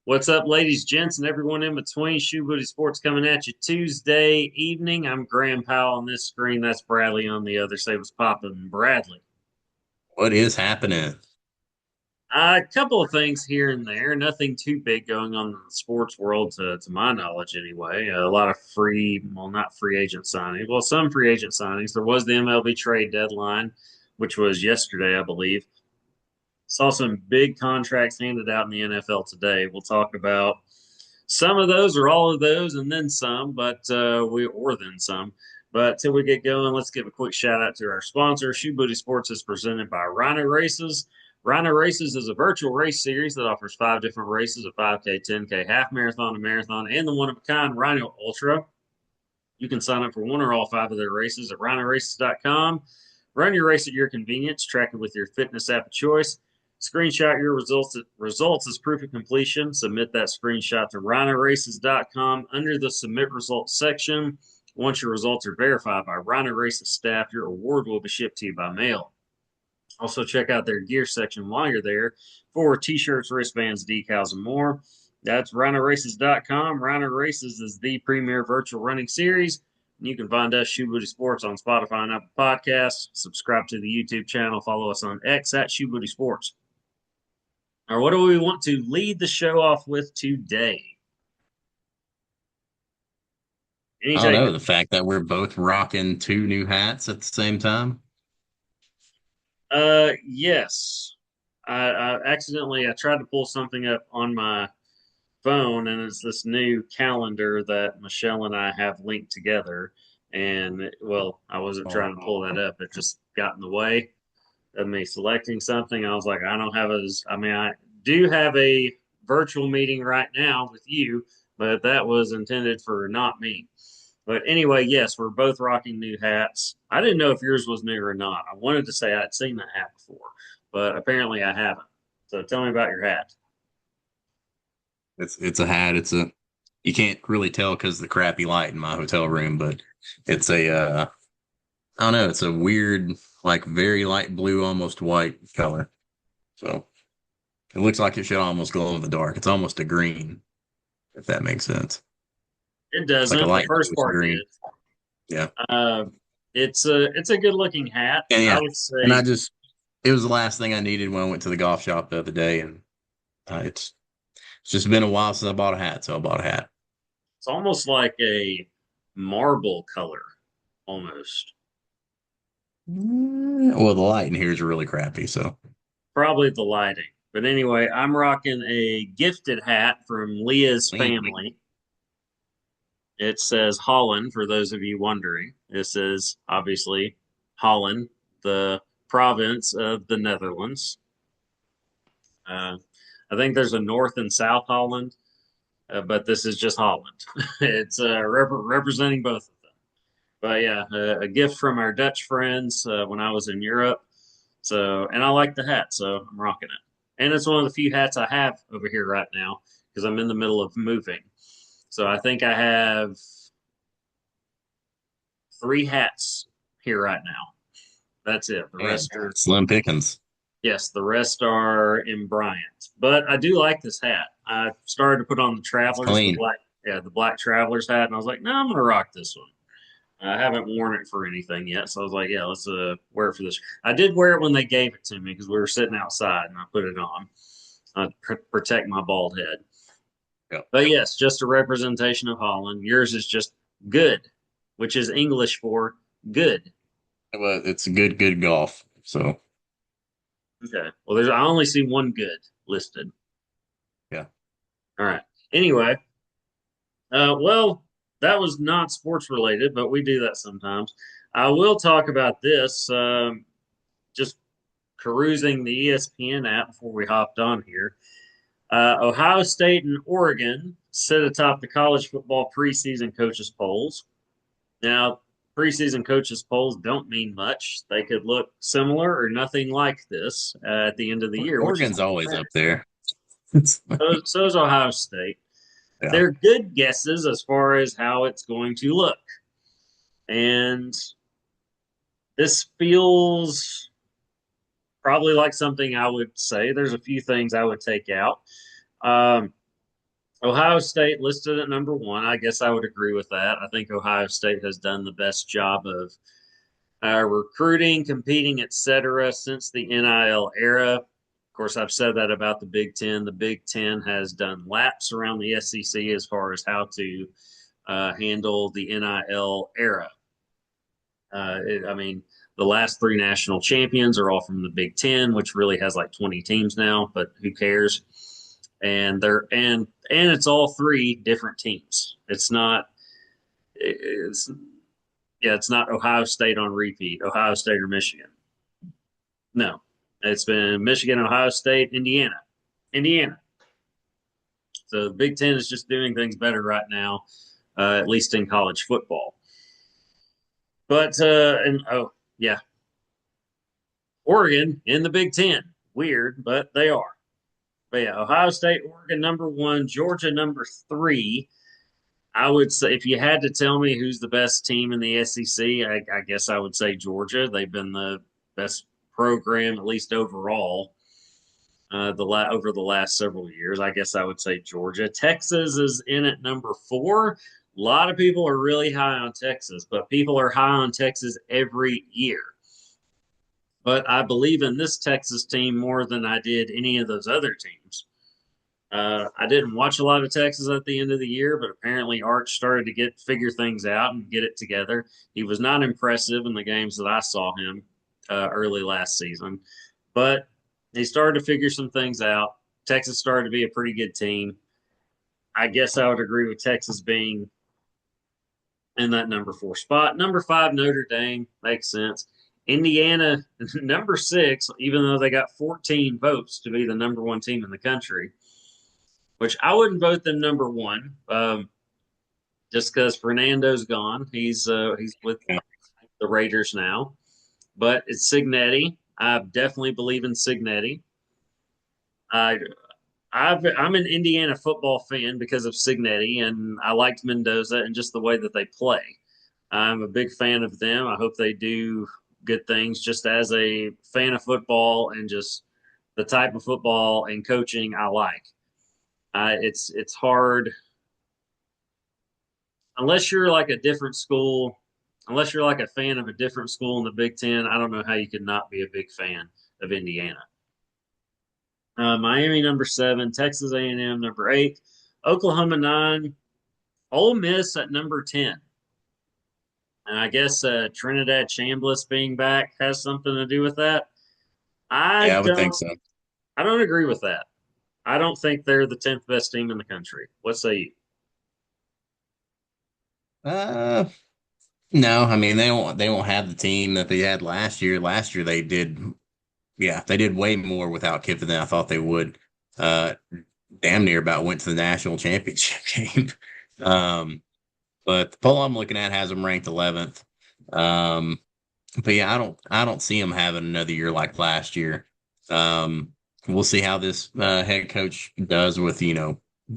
What's up, ladies, gents, and everyone in between? Shoebooty Sports coming at you Tuesday evening. I'm Graham Powell on this screen. That's Bradley on the other. Say what's popping, Bradley. What is happening? A couple of things here and there. Nothing too big going on in the sports world, to my knowledge, anyway. A lot of not free agent signings. Well, some free agent signings. There was the MLB trade deadline, which was yesterday, I believe. Saw some big contracts handed out in the NFL today. We'll talk about some of those or all of those and then some, but or then some. But till we get going, let's give a quick shout out to our sponsor. Shoebooty Sports is presented by Rhino Races. Rhino Races is a virtual race series that offers 5 different races: a 5K, 10K, half marathon, a marathon, and the one of a kind Rhino Ultra. You can sign up for one or all five of their races at rhinoraces.com. Run your race at your convenience, track it with your fitness app of choice. Screenshot your results as proof of completion. Submit that screenshot to rhinoraces.com under the submit results section. Once your results are verified by Rhino Races staff, your award will be shipped to you by mail. Also, check out their gear section while you're there for t shirts, wristbands, decals, and more. That's rhinoraces.com. Rhino Races is the premier virtual running series. You can find us, Shoebooty Sports, on Spotify and Apple Podcasts. Subscribe to the YouTube channel. Follow us on X at Shoebooty Sports. Or what do we want to lead the show off with today? Any I don't take? know, the fact that we're both rocking two new hats at the same time. Yes. I tried to pull something up on my phone, and it's this new calendar that Michelle and I have linked together. And well, I wasn't trying to pull that up; it just got in the way of me selecting something. I was like, I don't have as I mean, I do have a virtual meeting right now with you, but that was intended for not me. But anyway, yes, we're both rocking new hats. I didn't know if yours was new or not. I wanted to say I'd seen that hat before, but apparently I haven't. So tell me about your hat. It's a hat. You can't really tell because of the crappy light in my hotel room, but it's I don't know, it's a weird, like very light blue, almost white color. So it looks like it should almost glow in the dark. It's almost a green, if that makes sense. It It's like a doesn't. The light first bluish part green. did. Yeah. Uh, it's a good looking hat. And I yeah. would And say it was the last thing I needed when I went to the golf shop the other day. And it's just been a while since I bought a hat, so I bought a hat. it's almost like a marble color, almost. Well, the light in here is really crappy, so Probably the lighting. But anyway, I'm rocking a gifted hat from Leah's clean. family. It says Holland, for those of you wondering. This is obviously Holland, the province of the Netherlands. Uh, I think there's a North and South Holland, but this is just Holland. It's representing both of them. But yeah, a gift from our Dutch friends when I was in Europe. So, and I like the hat, so I'm rocking it. And it's one of the few hats I have over here right now because I'm in the middle of moving. So I think I have three hats here right now. That's it. The Man, rest are slim pickings. yes, the rest are in Bryant. But I do like this hat. I started to put on the It's Travelers, clean. the black Travelers hat, and I was like, no, I'm gonna rock this one. I haven't worn it for anything yet, so I was like, yeah, let's wear it for this. I did wear it when they gave it to me because we were sitting outside, and I put it on protect my bald head. Yeah. But yes, just a representation of Holland. Yours is just good, which is English for good. Well, it's good golf. So Okay. Well, I only see one good listed. yeah. All right. Anyway, well, that was not sports related, but we do that sometimes. I will talk about this. Just perusing the ESPN app before we hopped on here. Ohio State and Oregon sit atop the college football preseason coaches polls. Now, preseason coaches polls don't mean much. They could look similar or nothing like this at the end of the year, which is Oregon's always up there. It's, so is Ohio State. yeah. They're good guesses as far as how it's going to look. And this feels probably like something I would say. There's a few things I would take out. Um, Ohio State listed at number one. I guess I would agree with that. I think Ohio State has done the best job of recruiting, competing, etc. since the NIL era. Of course, I've said that about the Big Ten. The Big Ten has done laps around the SEC as far as how to handle the NIL era. I mean, the last three national champions are all from the Big Ten, which really has like 20 teams now, but who cares? And it's all three different teams. It's it's not Ohio State on repeat, Ohio State or Michigan. No, it's been Michigan, Ohio State, Indiana, Indiana. So the Big Ten is just doing things better right now, at least in college football. But and oh yeah, Oregon in the Big Ten. Weird, but they are. But yeah, Ohio State, Oregon number one, Georgia number three. I would say if you had to tell me who's the best team in the SEC, I guess I would say Georgia. They've been the best program, at least overall, over the last several years. I guess I would say Georgia. Texas is in at number four. A lot of people are really high on Texas, but people are high on Texas every year. But I believe in this Texas team more than I did any of those other teams. I didn't watch a lot of Texas at the end of the year, but apparently Arch started to figure things out and get it together. He was not impressive in the games that I saw him early last season, but he started to figure some things out. Texas started to be a pretty good team. I guess I would agree with Texas being in that number four spot. Number five, Notre Dame makes sense. Indiana, number six, even though they got 14 votes to be the number one team in the country, which I wouldn't vote them number one, just because Fernando's gone. He's with the Raiders now, but it's Signetti. I definitely believe in Signetti. I I'm an Indiana football fan because of Signetti, and I liked Mendoza and just the way that they play. I'm a big fan of them. I hope they do good things. Just as a fan of football and just the type of football and coaching I like. It's hard unless you're like a different school, unless you're like a fan of a different school in the Big Ten. I don't know how you could not be a big fan of Indiana. Miami number seven, Texas A&M number eight, Oklahoma nine, Ole Miss at number 10. And I guess Trinidad Chambliss being back has something to do with that. I Yeah, I would think don't. so. I don't agree with that. I don't think they're the 10th best team in the country. What say you? Uh, no, I mean they won't have the team that they had last year. Last year they did, yeah, they did way more without Kiffin than I thought they would. Uh, Damn near about went to the national championship game. Um, but the poll I'm looking at has them ranked 11th. Um, but yeah, I don't see them having another year like last year. Um, we'll see how this head coach does with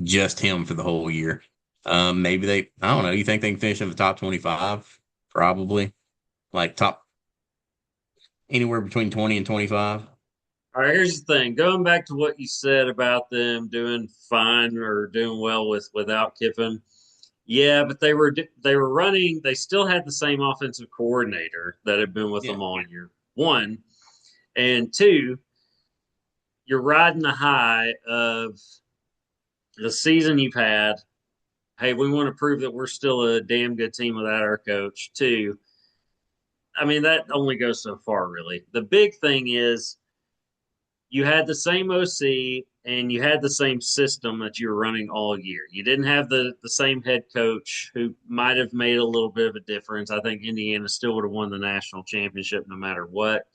just him for the whole year. Maybe I don't know. You think they can finish in the top 25? Probably, like top anywhere between 20 and 25. All right, here's the thing. Going back to what you said about them doing fine or doing well without Kiffin. Yeah, but they were running. They still had the same offensive coordinator that had been with Yeah, them all year. One and two, you're riding the high of the season you've had. Hey, we want to prove that we're still a damn good team without our coach. Two, I mean that only goes so far, really. The big thing is you had the same OC and you had the same system that you were running all year. You didn't have the same head coach who might have made a little bit of a difference. I think Indiana still would have won the national championship no matter what.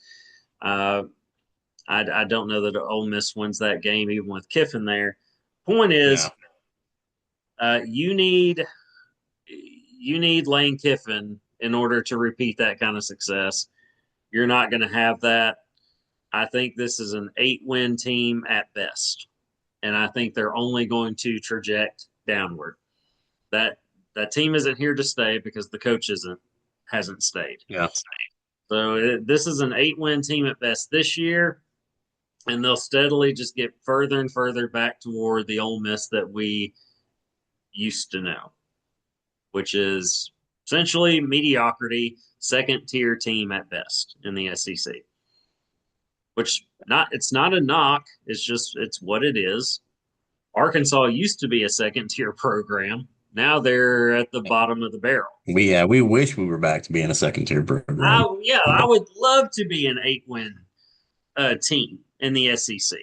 Uh, I don't know that Ole Miss wins that game even with Kiffin there. Point yeah, is, uh, you need you need Lane Kiffin in order to repeat that kind of success. You're not going to have that. I think this is an 8-win team at best, and I think they're only going to traject downward. That that team isn't here to stay because the coach hasn't stayed. yeah. So this is an 8-win team at best this year, and they'll steadily just get further and further back toward the Ole Miss that we used to know, which is essentially mediocrity, second tier team at best in the SEC. Which not it's not a knock, it's what it is. Arkansas used to be a second tier program. Now they're at the bottom of the barrel. We wish we were back to being a second tier program. I would love to be an 8 win team in the SEC.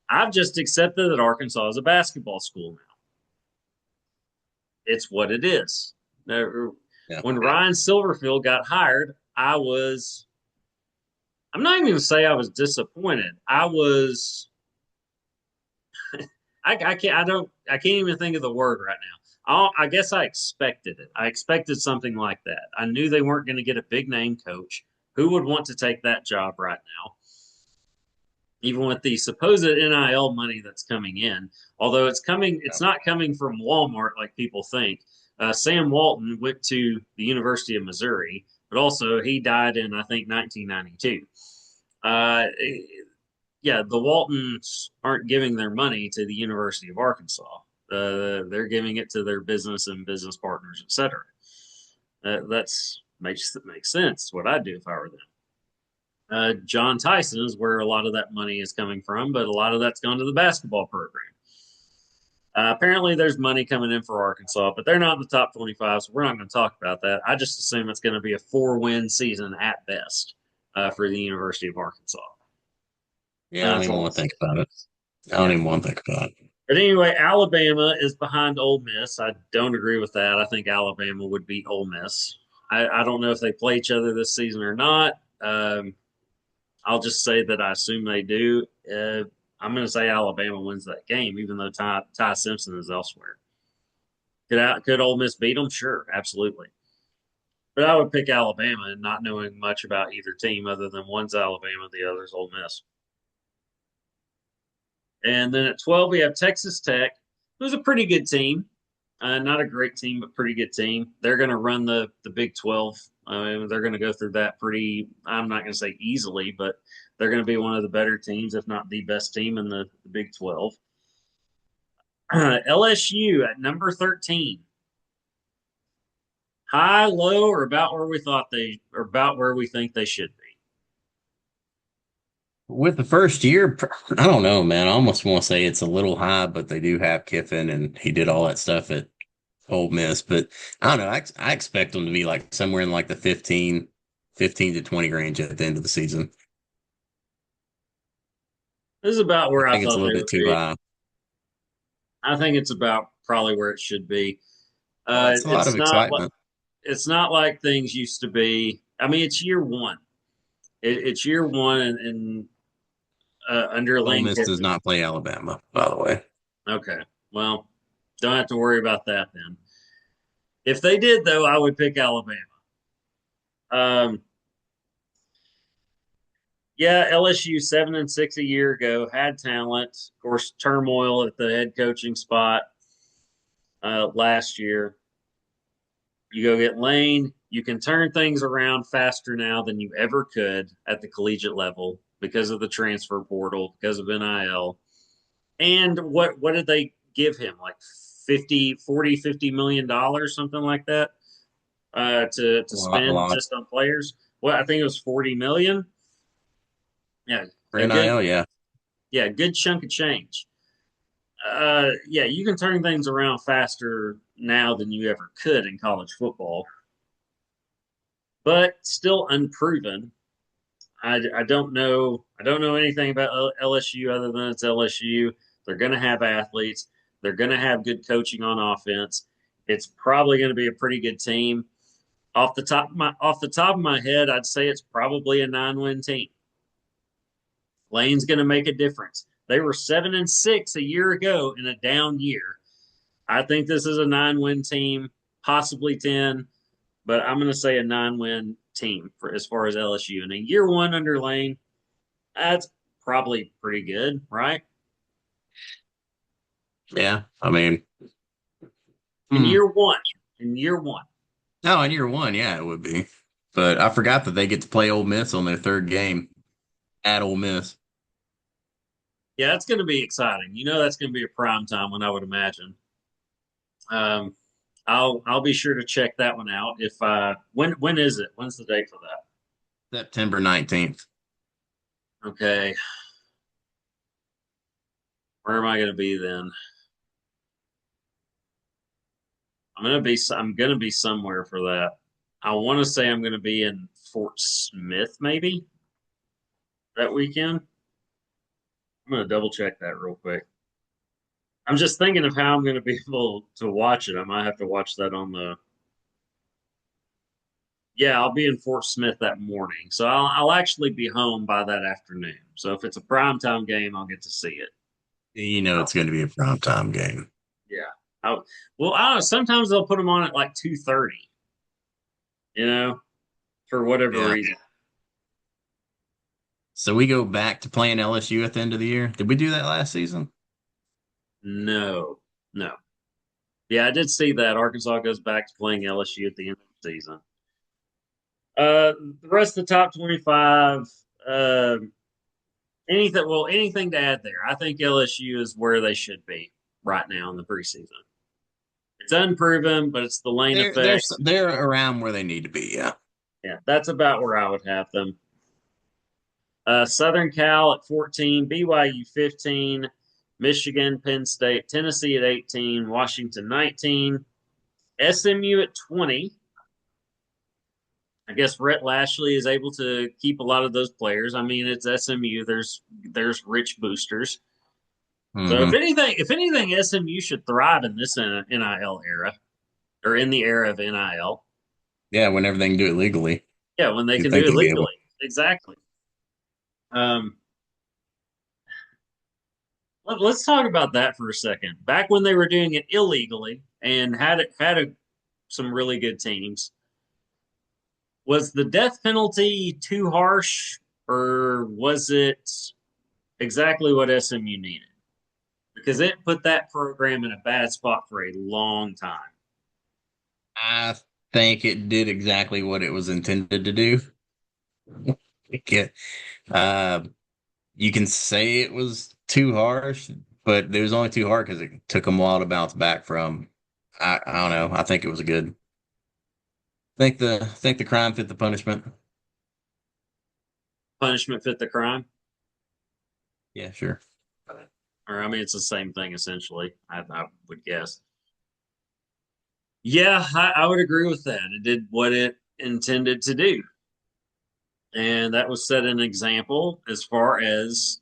I've just accepted that Arkansas is a basketball school now. It's what it is. Yeah. When Ryan Silverfield got hired, I'm not even going to say I was disappointed. I can't even think of the word right now. I guess I expected it. I expected something like that. I knew they weren't going to get a big name coach. Who would want to take that job right now? Even with the supposed NIL money that's coming in, although it's not coming from Walmart like people think. Sam Walton went to the University of Missouri, but also he died in, I think, 1992. Yeah, the Waltons aren't giving their money to the University of Arkansas. They're giving it to their business and business partners, etc. That's makes sense. What I'd do if I were them. John Tyson is where a lot of that money is coming from, but a lot of that's gone to the basketball program. Apparently, there's money coming in for Arkansas, but they're not in the top 25, so we're not going to talk about that. I just assume it's going to be a 4 win season at best for the University of Arkansas. Yeah, I don't even want to think about it. I don't even want to think about it. But anyway, Alabama is behind Ole Miss. I don't agree with that. I think Alabama would beat Ole Miss. I don't know if they play each other this season or not. I'll just say that I assume they do. I'm going to say Alabama wins that game, even though Ty Simpson is elsewhere. Could Ole Miss beat them? Sure, absolutely. But I would pick Alabama, and not knowing much about either team other than one's Alabama, the other's Ole Miss. And then at 12, we have Texas Tech, who's a pretty good team. Not a great team, but pretty good team. They're going to run the Big 12. They're going to go through that pretty, I'm not going to say easily, but they're going to be one of the better teams, if not the best team in the Big 12. LSU at number 13. High, low, or about where we think they should be. With the first year, I don't know, man. I almost want to say it's a little high, but they do have Kiffin, and he did all that stuff at Ole Miss. But I don't know. I expect them to be like somewhere in like the 15 to 20 range at the end of the season. This is about I where I think it's a thought little they bit would too be. high. I think it's about probably where it should be. Well, that's a lot of excitement. It's not like things used to be. I mean, it's year one. It's year one, and under Ole Lane Miss does Kiffin. not play Alabama, by the way. Okay, well, don't have to worry about that then. If they did, though, I would pick Alabama. Um, yeah, LSU 7-6 a year ago had talent. Of course, turmoil at the head coaching spot last year. You go get Lane. You can turn things around faster now than you ever could at the collegiate level because of the transfer portal, because of NIL. And what did they give him? Like 50 million dollars, something like that, to A spend lot just on players. Well, I think it was 40 million. Yeah, for a good NIL, yeah. yeah, good chunk of change. Yeah, you can turn things around faster now than you ever could in college football, but still unproven. I don't know. I don't know anything about LSU other than it's LSU. They're going to have athletes. They're going to have good coaching on offense. It's probably going to be a pretty good team. Off the top of my head, I'd say it's probably a 9 win team. Lane's going to make a difference. They were 7-6 a year ago in a down year. I think this is a 9 win team, possibly 10, but I'm going to say a 9 win team for as far as LSU. And in year one under Lane, that's probably pretty good, right? Yeah. I mean, In hmm. year one, in year one. Oh, in year one, yeah, it would be. But I forgot that they get to play Ole Miss on their third game at Ole Miss. Yeah, that's going to be exciting. You know, that's going to be a prime time one, I would imagine. Um, I'll be sure to check that one out. If when is it? When's the date for that? September 19th. Okay, where am I going to be then? I'm gonna be somewhere for that. I want to say I'm going to be in Fort Smith maybe that weekend. I'm going to double check that real quick. I'm just thinking of how I'm going to be able to watch it. I might have to watch that on the. Yeah, I'll be in Fort Smith that morning, so I'll actually be home by that afternoon. So if it's a primetime game, I'll get to see it. You know it's going to be a primetime game. Yeah. I, well, I don't know. Sometimes they'll put them on at like 2:30. You know, for whatever Yeah. reason. So we go back to playing LSU at the end of the year. Did we do that last season? No, no. Yeah, I did see that Arkansas goes back to playing LSU at the end of the season. The rest of the top 25. Uh, anything to add there? I think LSU is where they should be right now in the preseason. It's unproven, but it's the lane effect. They're around where they need to be. Yeah. Yeah, that's about where I would have them. Southern Cal at 14, BYU 15, Michigan, Penn State, Tennessee at 18, Washington 19, SMU at 20. I guess Rhett Lashley is able to keep a lot of those players. I mean, it's SMU. There's rich boosters. So Hmm. if anything, SMU should thrive in this NIL era or in the era of NIL. Yeah, whenever they can do it legally, Yeah, when they you'd can think do it they'd be able. legally. Exactly. Um, let's talk about that for a second. Back when they were doing it illegally and some really good teams, was the death penalty too harsh, or was it exactly what SMU needed? Because it put that program in a bad spot for a long time. I think it did exactly what it was intended to do. Yeah. Uh, you can say it was too harsh, but it was only too hard because it took them a while to bounce back from. I don't know. I think it was good. Think the crime fit the punishment. Punishment fit the crime, Yeah, sure. or I mean, it's the same thing essentially. I would guess. Yeah, I would agree with that. It did what it intended to do, and that was set an example as far as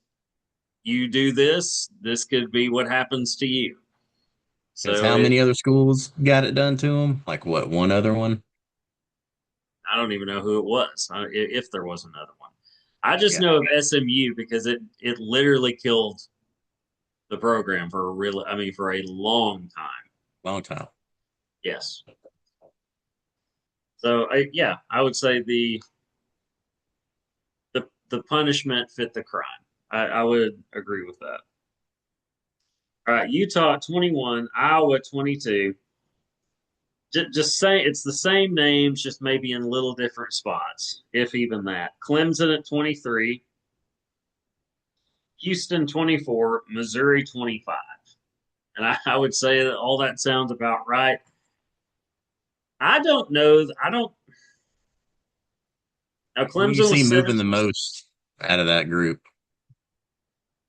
you do this, this could be what happens to you. Because So how many other schools got it done to them? Like what? One other one? I don't even know who it was, if there was another one. I just Yeah, know of SMU because it literally killed the program for for a long time. long time. Yes. So yeah, I would say the punishment fit the crime. I would agree with that. All right, Utah at 21, Iowa at 22. Just say it's the same names, just maybe in little different spots, if even that. Clemson at 23, Houston 24, Missouri 25. And I would say that all that sounds about right. I don't know. I don't. Now Who do you Clemson see was moving 7, the most out of that group?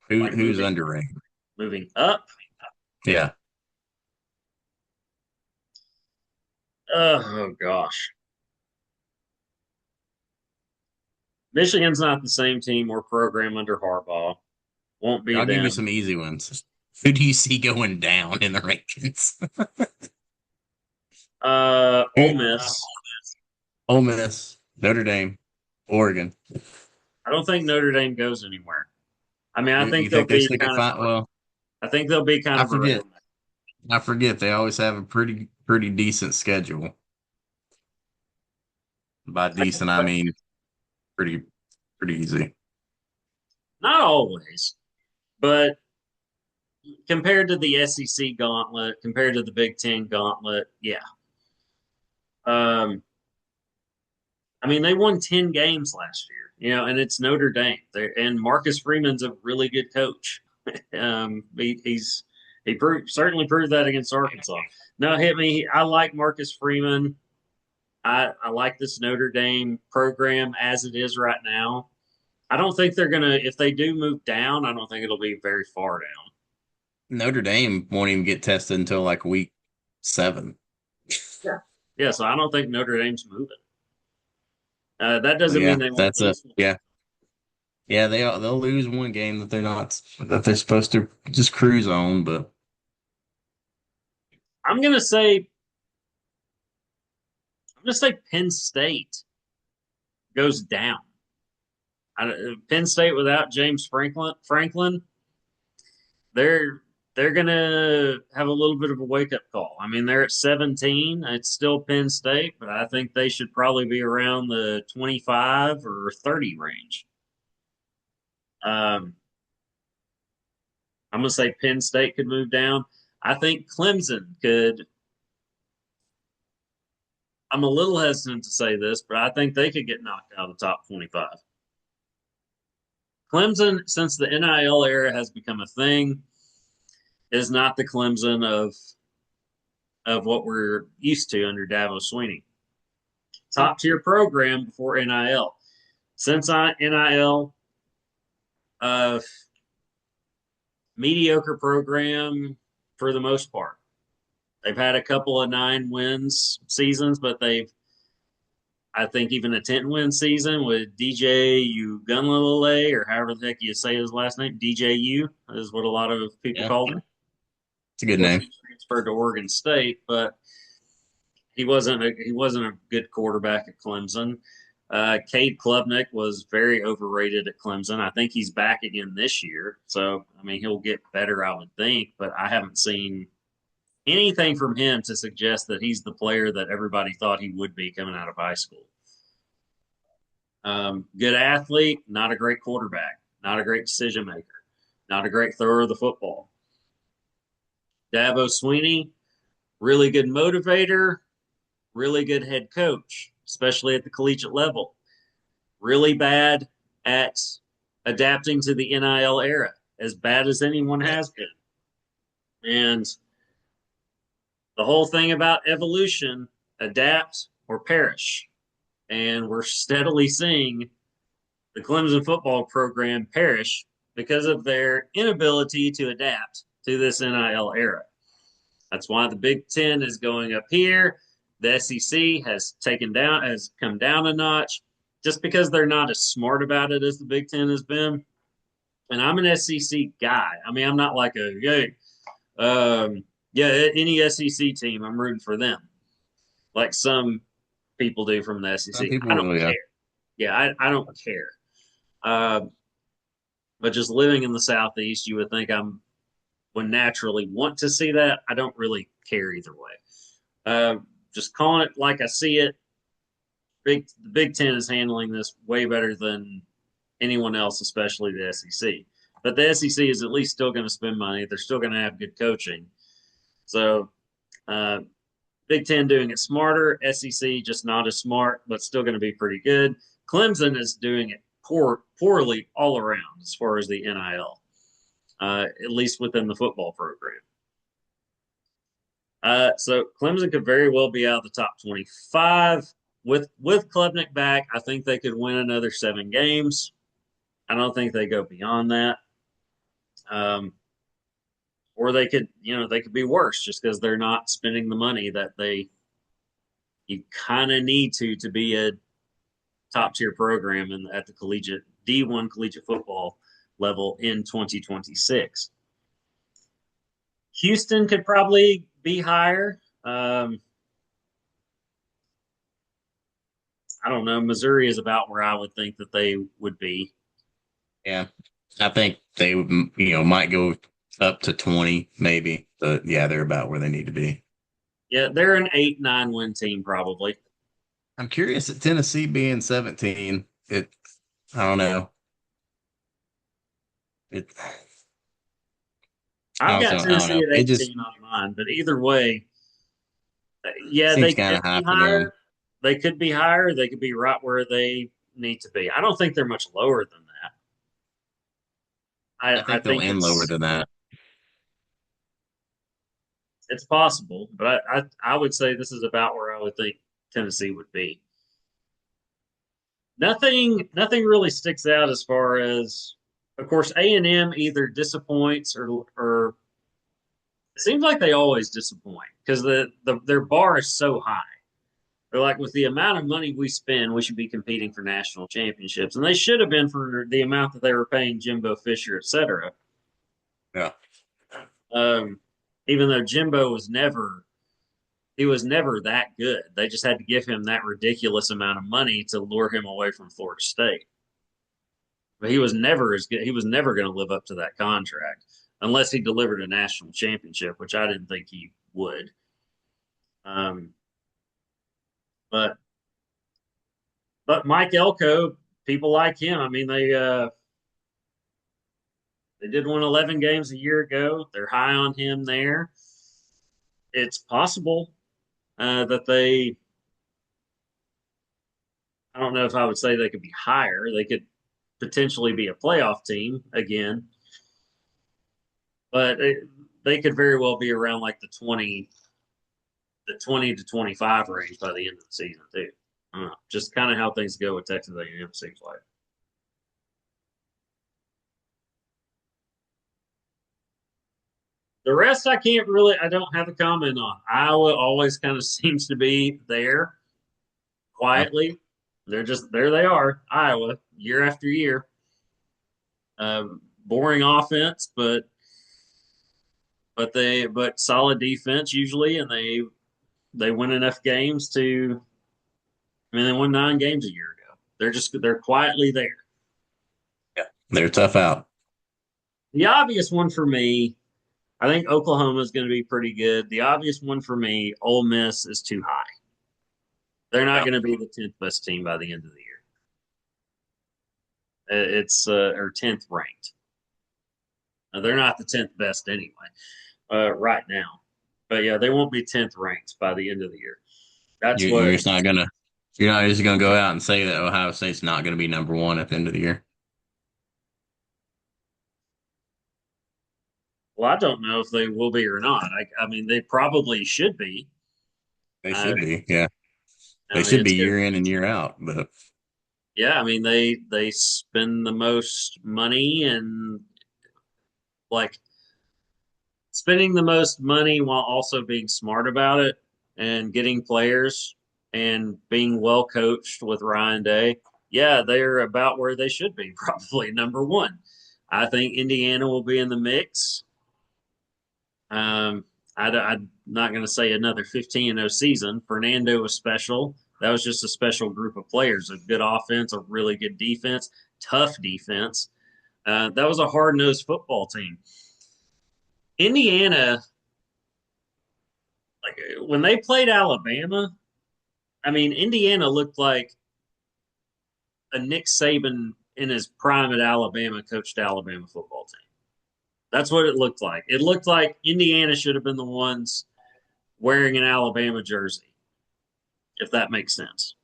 Who like who's underranked? moving up. Yeah. Oh gosh, Michigan's not the same team or program under Harbaugh. Won't be I'll give you them. some easy ones. Who do you see going down in the rankings? Ole Miss. Ole Miss, Notre Dame, Oregon. I don't think Notre Dame goes anywhere. I mean, You think they stick at five? Well, I think they'll be kind I of around. forget. I forget. They always have a pretty decent schedule. By decent, I mean pretty pretty easy. Not always, but compared to the SEC gauntlet, compared to the Big Ten gauntlet, yeah. Um, I mean, they won 10 games last year, and it's Notre Dame. And Marcus Freeman's a really good coach. He's Certainly proved that against Arkansas. No, hit me. I like Marcus Freeman. I like this Notre Dame program as it is right now. I don't think they're gonna. If they do move down, I don't think it'll be very far down. Notre Dame won't even get tested until like week 7. Yeah. Yeah, so I don't think Notre Dame's moving. That doesn't mean Yeah, they won't that's a lose one. yeah. Yeah, they'll lose one game that they're supposed to just cruise on, but I'm gonna say Penn State goes down. Penn State without James Franklin, they're they're gonna have a little bit of a wake up call. I mean, they're at 17. It's still Penn State, but I think they should probably be around the 25 or 30 range. Um, I'm gonna say Penn State could move down. I think Clemson could. I'm a little hesitant to say this, but I think they could get knocked out of the top 25. Clemson, since the NIL era has become a thing, is not the Clemson of what we're used to under Dabo Sweeney. Top tier program before NIL. Since NIL, uh, mediocre program for the most part. They've had a couple of 9 wins seasons, but I think, even a 10-win season with DJ Ugunlele, or however the heck you say his last name, DJU is what a lot of people yeah, called him. it's a good Of course, name. he transferred to Oregon State, but he wasn't a good quarterback at Clemson. Cade Klubnik was very overrated at Clemson. I think he's back again this year, so I mean he'll get better, I would think. But I haven't seen anything from him to suggest that he's the player that everybody thought he would be coming out of high school. Good athlete, not a great quarterback, not a great decision maker, not a great thrower of the football. Dabo Sweeney, really good motivator, really good head coach, especially at the collegiate level. Really bad at adapting to the NIL era, as bad as anyone has been. And the whole thing about evolution, adapt or perish. And we're steadily seeing the Clemson football program perish because of their inability to adapt to this NIL era. That's why the Big Ten is going up here. The SEC has come down a notch just because they're not as smart about it as the Big Ten has been. And I'm an SEC guy. I mean, I'm not like any SEC team. I'm rooting for them, like some people do from the Some SEC. I people don't will, yeah. care. Yeah, I don't care. Uh, but just living in the Southeast, you would think would naturally want to see that. I don't really care either way. Uh, just calling it like I see it. The Big Ten is handling this way better than anyone else, especially the SEC. But the SEC is at least still going to spend money. They're still going to have good coaching. So, uh, Big Ten doing it smarter. SEC just not as smart, but still going to be pretty good. Clemson is doing it poorly all around as far as the NIL, at least within the football program. So Clemson could very well be out of the top 25. With Klubnik back, I think they could win another 7 games. I don't think they go beyond that. Or they could be worse just because they're not spending the money that you kind of need to be a top tier program at the collegiate D1 collegiate football level in 2026. Houston could probably be higher. I don't know. Missouri is about where I would think that they would be. Yeah. I think they would, might go up to 20 maybe, but yeah, they're about where they need to be. Yeah, they're an 8-9 win team probably. I'm curious at Tennessee being 17. I don't know. It, I I've got also, I don't Tennessee know. at It just 18 on mine, but either way, yeah, they seems kind could of high be for them. higher. They could be higher. They could be right where they need to be. I don't think they're much lower than that. I I think they'll think end lower it's than that. It's possible, but I would say this is about where I would think Tennessee would be. Nothing really sticks out as far as, of course, A&M either disappoints or it seems like they always disappoint because their bar is so high. They're like, with the amount of money we spend, we should be competing for national championships, and they should have been for the amount that they were paying Jimbo Fisher, et cetera. Yeah. Um, even though Jimbo was never that good. They just had to give him that ridiculous amount of money to lure him away from Florida State. But he was never as good. He was never going to live up to that contract unless he delivered a national championship, which I didn't think he would. Um, but but Mike Elko, people like him. I mean, they did win 11 games a year ago. They're high on him there. It's possible that they. I don't know if I would say they could be higher. They could potentially be a playoff team again, but they could very well be around like the 20 to 25 range by the end of the season too. Just kind of how things go with Texas A&M seems like. The rest I don't have a comment on. Iowa always kind of seems to be there Yeah. quietly. They're just there. They are Iowa year after year. Boring offense, but solid defense usually, and they win enough games to. I mean, they won 9 games a year ago. They're quietly there. Yeah. They're tough out. The obvious one for me, I think Oklahoma is going to be pretty good. The obvious one for me, Ole Miss is too high. They're not Yeah. going to be the 10th best team by the end of the year. It's or 10th ranked. They're not the 10th best anyway, right now. But yeah, they won't be 10th ranked by the end of the year. That's You're what. just not gonna you're not just gonna go out and say that Ohio State's not gonna be number one at the end of the year. Well, I don't know if they will be or not. I mean, they probably should be. They Uh, should be, yeah. They I mean, should be it's good. year in and year out, but Yeah, I mean they spend the most money and like spending the most money while also being smart about it and getting players and being well coached with Ryan Day. Yeah, they're about where they should be, probably number one. I think Indiana will be in the mix. Um, I'm not going to say another 15-0 season. Fernando was special. That was just a special group of players, a good offense, a really good defense, tough defense. That was a hard nosed football team. Indiana, like when they played Alabama, I mean, Indiana looked like a Nick Saban in his prime at Alabama coached Alabama football team. That's what it looked like. It looked like Indiana should have been the ones wearing an Alabama jersey, if that makes sense.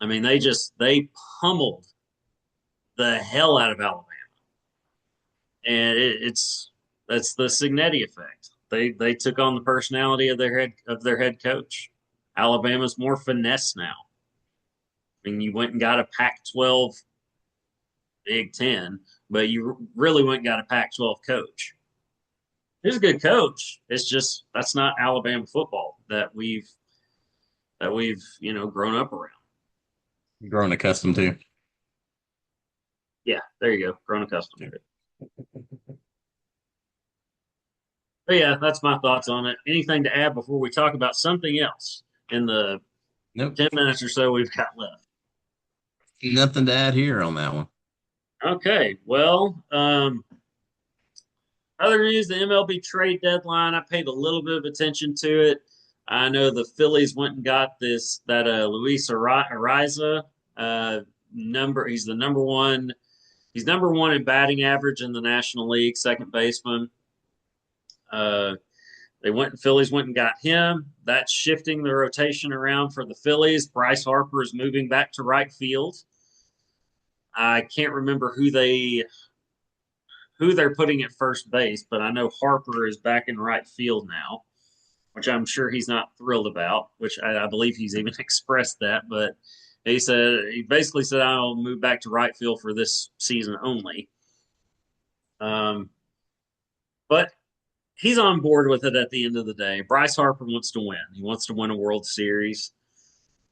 I mean, they pummeled the hell out of Alabama, and it's that's the Signetti effect. They took on the personality of their head coach. Alabama's more finesse now. I mean, you went and got a Pac-12 Big Ten, but you really went and got a Pac-12 coach. He's a good coach. It's just that's not Alabama football that we've grown up around. grown accustomed to. Yeah, there you go, grown accustomed to it. But yeah, that's my thoughts on it. Anything to add before we talk about something else in the Nope. 10 minutes or so we've got left? Nothing to add here on that one. Okay, well, other news: the MLB trade deadline. I paid a little bit of attention to it. I know the Phillies went and got that Luis Ariza number. He's the number one. He's number one in batting average in the National League, second baseman. Uh, Phillies went and got him. That's shifting the rotation around for the Phillies. Bryce Harper is moving back to right field. I can't remember who they're putting at first base, but I know Harper is back in right field now. which I'm sure he's not thrilled about, which I believe he's even expressed that. But he basically said, I'll move back to right field for this season only. Um, but he's on board with it at the end of the day. Bryce Harper wants to win. He wants to win a World Series.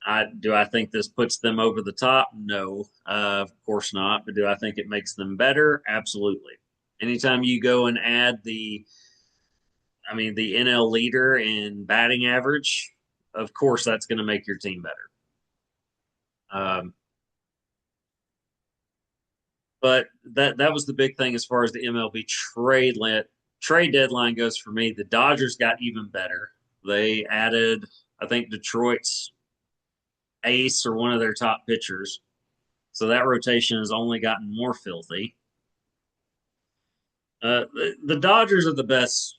I think this puts them over the top? No, of course not. But do I think it makes them better? Absolutely. Anytime you go and add the NL leader in batting average, of course that's going to make your team better. Um, but that was the big thing as far as the MLB trade deadline goes for me. The Dodgers got even better. They added, I think, Detroit's ace or one of their top pitchers. So that rotation has only gotten more filthy. The Dodgers are the best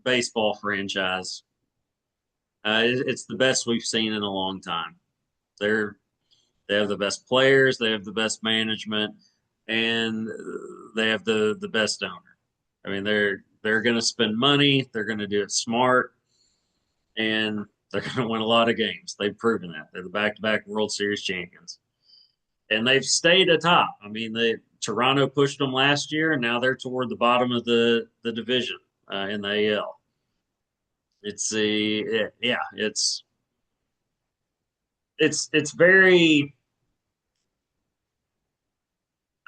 baseball franchise. It's the best we've seen in a long time. They're they have the best players, they have the best management, and they have the best owner. I mean, they're going to spend money, they're going to do it smart, and they're going to win a lot of games. They've proven that. They're the back-to-back World Series champions, and they've stayed atop. I mean, Toronto pushed them last year, and now they're toward the bottom of the division in the AL. Yeah, it's very.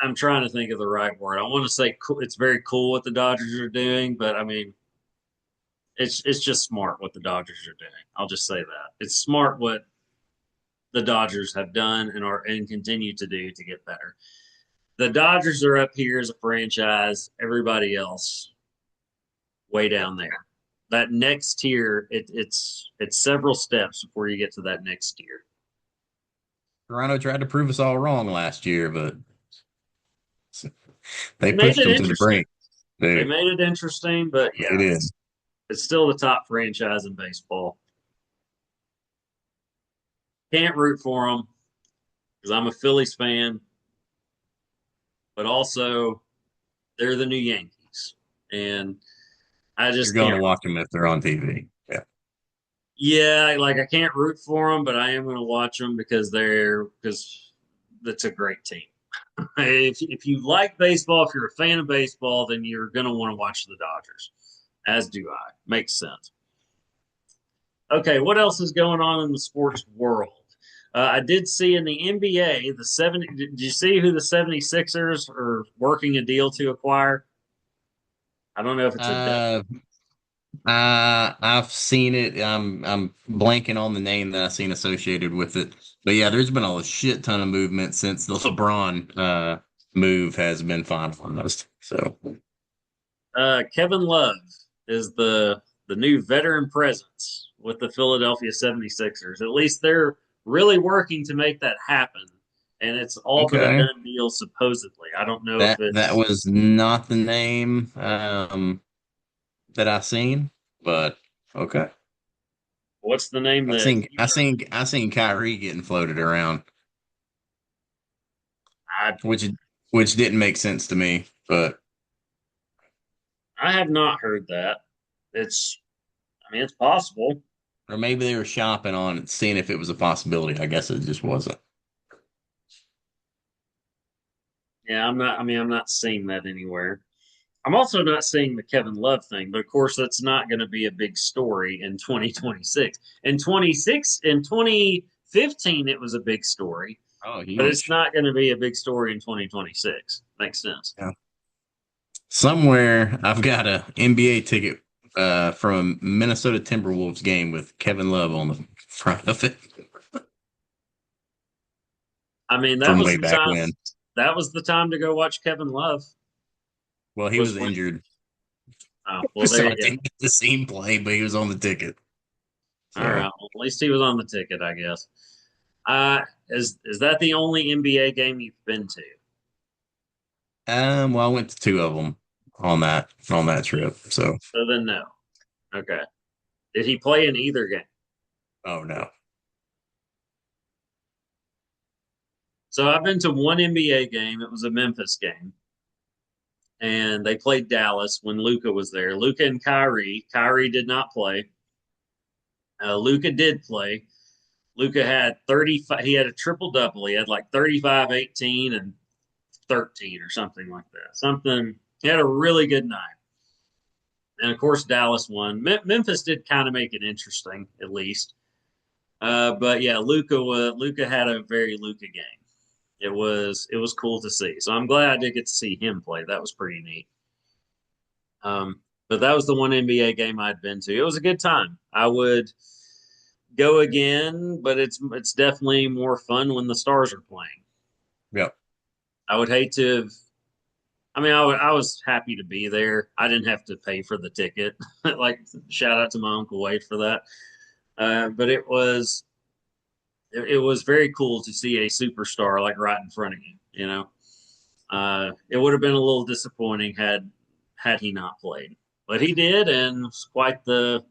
I'm trying to think of the right word. I want to say cool, it's very cool what the Dodgers are doing, but I mean, it's just smart what the Dodgers are doing. I'll just say that it's smart what the Dodgers have done and continue to do to get better. The Dodgers are up here as a franchise. Everybody else way down there. That next tier, it's several steps before you get to that next tier. Toronto tried to prove us all wrong last year, but they They made pushed it them to the interesting. brink. They They made it interesting, but they yeah, did. it's still the top franchise in baseball. Can't root for them because I'm a Phillies fan, but also they're the new Yankees, and I You're just going to can't. watch them if they're on TV. Yeah. Yeah, like I can't root for them, but I am going to watch them because that's a great team. If you like baseball, if you're a fan of baseball, then you're going to want to watch the Dodgers, as do I. Makes sense. Okay, what else is going on in the sports world? I did see in the NBA, did you see who the 76ers are working a deal to acquire? I don't know if it's a Uh, I've seen it. I'm blanking on the name that I've seen associated with it. But yeah, there's been a shit ton of movement since the LeBron move has been finalized. So Kevin Love is the new veteran presence with the Philadelphia 76ers. At least they're really working to make that happen. And it's all but a okay. done deal, supposedly. I don't know if That it's was not the name that I seen, but okay. what's the name I that seen you I heard. seen I seen Kyrie getting floated around, I which which didn't make sense to me, but I have not heard that. It's I mean it's possible. or maybe they were shopping on it, seeing if it was a possibility. I guess it just wasn't. Yeah, I'm not seeing that anywhere. I'm also not seeing the Kevin Love thing, but of course that's not going to be a big story in 2026. In 2015 it was a big story, Oh, but it's huge. not going to be a big story in 2026. Makes sense. Yeah. Somewhere I've got a NBA ticket from a Minnesota Timberwolves game with Kevin Love on the front of it I mean, from way back when. that was the time to go watch Kevin Love Well, he was was when injured, oh, well so there I you go. didn't get to see him play, but he was on the ticket. All So, right. Well, at least he was on the ticket, I guess. Is that the only NBA game you've been to? well, I went to two of them on that trip. So, So then no. Okay. Did he play in either game? oh no. So I've been to one NBA game. It was a Memphis game, and they played Dallas when Luca was there. Luca and Kyrie. Kyrie did not play. Luca did play. Luca had 35. He had a triple double. He had like 35, 18, and 13 or something like that. Something. He had a really good night. And of course, Dallas won. Memphis did kind of make it interesting, at least. But yeah, Luca had a very Luca game. It was cool to see. So I'm glad I did get to see him play. That was pretty neat. But that was the one NBA game I'd been to. It was a good time. I would go again, but it's definitely more fun when the stars are playing. Yep. I would hate to. I was happy to be there. I didn't have to pay for the ticket. Like shout out to my uncle Wade for that. But it was very cool to see a superstar like right in front of you. It would have been a little disappointing had he not played, but he did, and it was quite the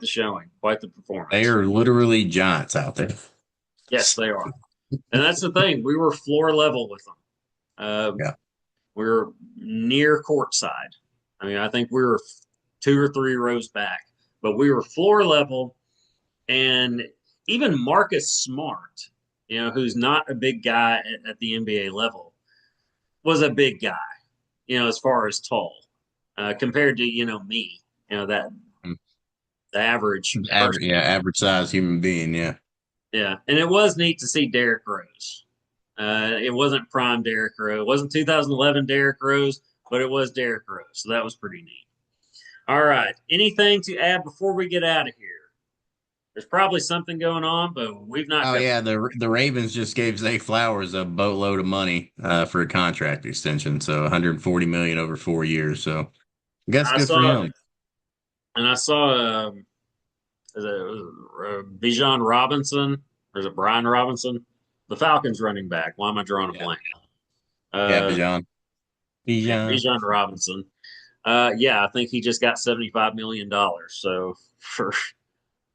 showing, quite the They performance. are literally giants out there. Yes, they are, and that's the thing. We were floor level with them. Yeah. We were near courtside. I think we were 2 or 3 rows back, but we were floor level, and even Marcus Smart, who's not a big guy at the NBA level, was a big guy, as far as tall, compared to, me, that the average Average, person. yeah, average size human being. Yeah. Yeah. And it was neat to see Derrick Rose. It wasn't prime Derrick Rose. It wasn't 2011 Derrick Rose, but it was Derrick Rose. So that was pretty neat. All right. Anything to add before we get out of here? There's probably something going on, but we've not Oh covered. yeah, the Ravens just gave Zay Flowers a boatload of money for a contract extension, so 140 million over 4 years. So I guess I good for saw, him. and I saw, is Bijan Robinson, or is it Brian Robinson? The Falcons running back. Why am I drawing a Yeah, blank? yeah, Uh, Bijan, Bijan. Bijan Robinson. Yeah, I think he just got $75 million. So for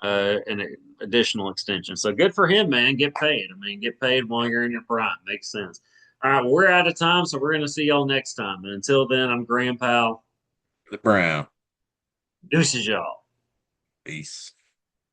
an additional extension, so good for him, man. Get paid. Get paid while you're in your prime. Makes sense. All right, well, we're out of time, so we're gonna see y'all next time. And until then, I'm Graham Powell. The Brown. Deuces, y'all. Peace.